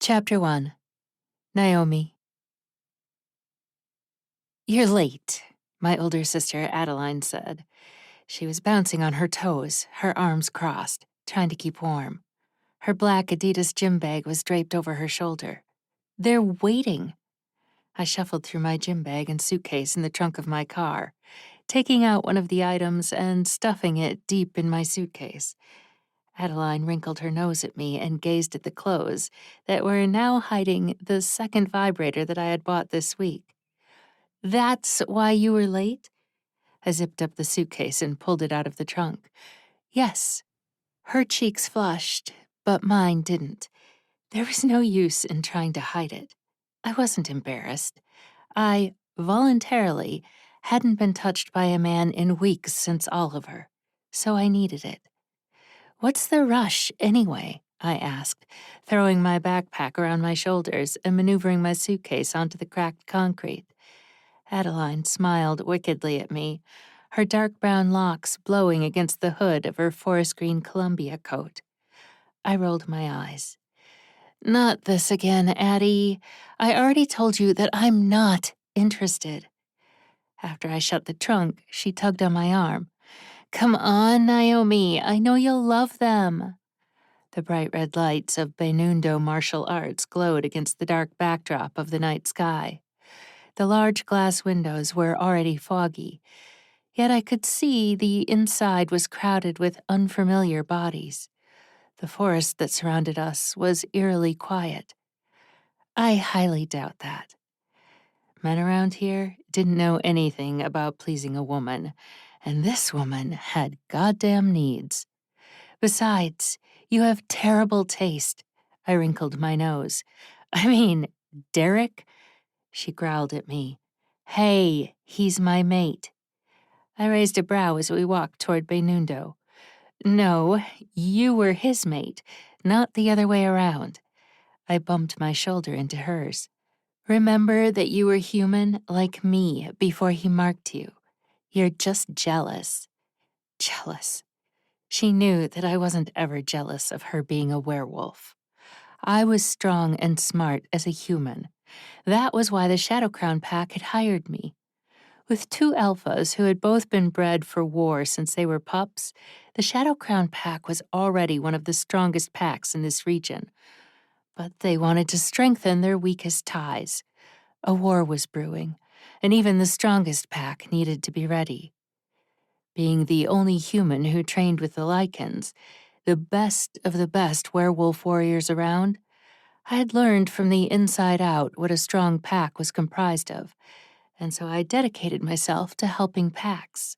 Chapter 1. Naomi. "You're late," my older sister Adeline said. She was bouncing on her toes, her arms crossed, trying to keep warm. Her black Adidas gym bag was draped over her shoulder. "They're waiting." I shuffled through my gym bag and suitcase in the trunk of my car, taking out one of the items and stuffing it deep in my suitcase. Adeline wrinkled her nose at me and gazed at the clothes that were now hiding the second vibrator that I had bought this week. "That's why you were late?" I zipped up the suitcase and pulled it out of the trunk. "Yes." Her cheeks flushed, but mine didn't. There was no use in trying to hide it. I wasn't embarrassed. I, voluntarily, hadn't been touched by a man in weeks since Oliver, so I needed it. "What's the rush, anyway?" I asked, throwing my backpack around my shoulders and maneuvering my suitcase onto the cracked concrete. Adeline smiled wickedly at me, her dark brown locks blowing against the hood of her forest green Columbia coat. I rolled my eyes. "Not this again, Addie. I already told you that I'm not interested." After I shut the trunk, she tugged on my arm. "Come on, Naomi. I know you'll love them." The bright red lights of Benundo martial arts glowed against the dark backdrop of the night sky. The large glass windows were already foggy, yet I could see the inside was crowded with unfamiliar bodies. The forest that surrounded us was eerily quiet. I highly doubt that. Men around here didn't know anything about pleasing a woman, and this woman had goddamn needs. "Besides, you have terrible taste." I wrinkled my nose. "I mean, Derek?" She growled at me. "Hey, he's my mate." I raised a brow as we walked toward Benundo. "No, you were his mate, not the other way around." I bumped my shoulder into hers. "Remember that you were human like me before he marked you. You're just jealous." Jealous. She knew that I wasn't ever jealous of her being a werewolf. I was strong and smart as a human. That was why the Shadow Crown Pack had hired me. With two alphas who had both been bred for war since they were pups, the Shadow Crown Pack was already one of the strongest packs in this region. But they wanted to strengthen their weakest ties. A war was brewing, and even the strongest pack needed to be ready. Being the only human who trained with the Lycans, the best of the best werewolf warriors around, I had learned from the inside out what a strong pack was comprised of, and so I dedicated myself to helping packs.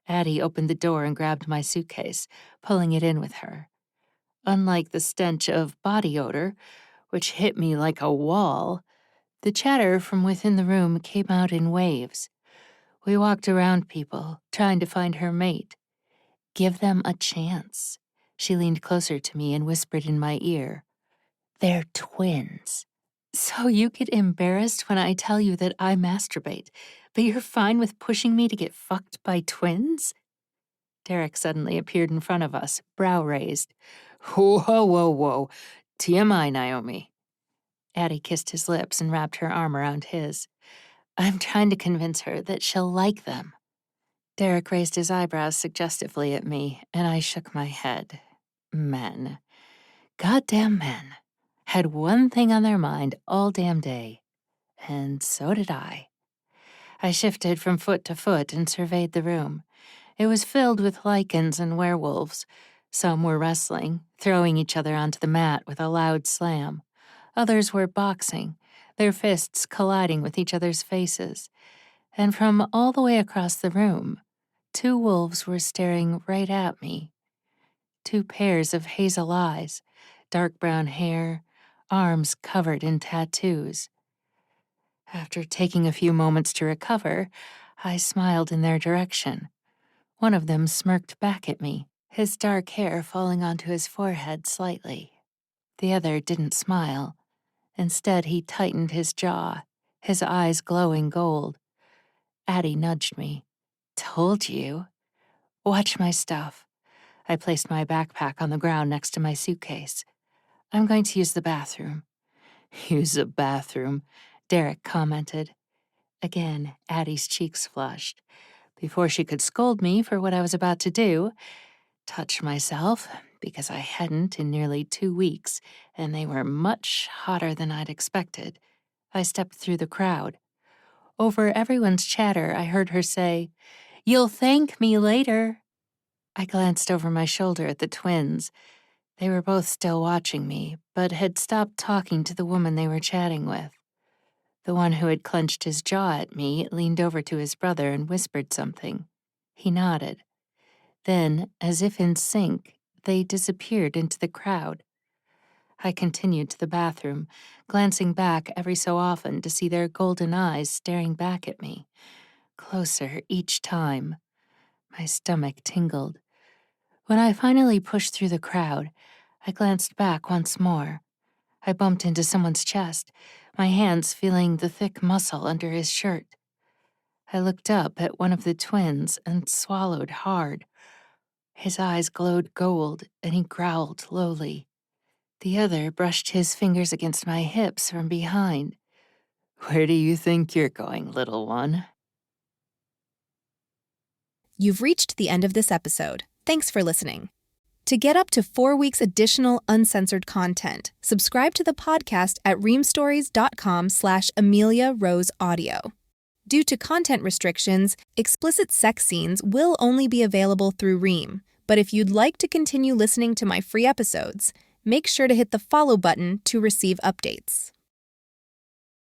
Addie opened the door and grabbed my suitcase, pulling it in with her. Unlike the stench of body odor, which hit me like a wall, the chatter from within the room came out in waves. We walked around people, trying to find her mate. "Give them a chance." She leaned closer to me and whispered in my ear. "They're twins." "So you get embarrassed when I tell you that I masturbate, but you're fine with pushing me to get fucked by twins?" Derek suddenly appeared in front of us, brow raised. "Whoa, whoa, whoa. TMI, Naomi." Addie kissed his lips and wrapped her arm around his. "I'm trying to convince her that she'll like them." Derek raised his eyebrows suggestively at me, and I shook my head. Men. Goddamn men. Had one thing on their mind all damn day. And so did I. I shifted from foot to foot and surveyed the room. It was filled with lycans and werewolves. Some were wrestling, throwing each other onto the mat with a loud slam. Others were boxing, their fists colliding with each other's faces. And from all the way across the room, two wolves were staring right at me. Two pairs of hazel eyes, dark brown hair, arms covered in tattoos. After taking a few moments to recover, I smiled in their direction. One of them smirked back at me, his dark hair falling onto his forehead slightly. The other didn't smile. Instead, he tightened his jaw, his eyes glowing gold. Addie nudged me. "Told you." "Watch my stuff." I placed my backpack on the ground next to my suitcase. I'm going to use the bathroom. Use the bathroom, Derek commented. Again, Addie's cheeks flushed. Before she could scold me for what I was about to do, touch myself, because I hadn't in nearly 2 weeks, and they were much hotter than I'd expected, I stepped through the crowd. Over everyone's chatter, I heard her say, "You'll thank me later." I glanced over my shoulder at the twins. They were both still watching me, but had stopped talking to the woman they were chatting with. The one who had clenched his jaw at me leaned over to his brother and whispered something. He nodded. Then, as if in sync, they disappeared into the crowd. I continued to the bathroom, glancing back every so often to see their golden eyes staring back at me. Closer each time. My stomach tingled. When I finally pushed through the crowd, I glanced back once more. I bumped into someone's chest, my hands feeling the thick muscle under his shirt. I looked up at one of the twins and swallowed hard. His eyes glowed gold, and he growled lowly. The other brushed his fingers against my hips from behind. "Where do you think you're going, little one?" You've reached the end of this episode. Thanks for listening. To get up to 4 weeks additional uncensored content, subscribe to the podcast at reamstories.com/Amelia Rose Audio. Due to content restrictions, explicit sex scenes will only be available through Ream. But if you'd like to continue listening to my free episodes, make sure to hit the follow button to receive updates.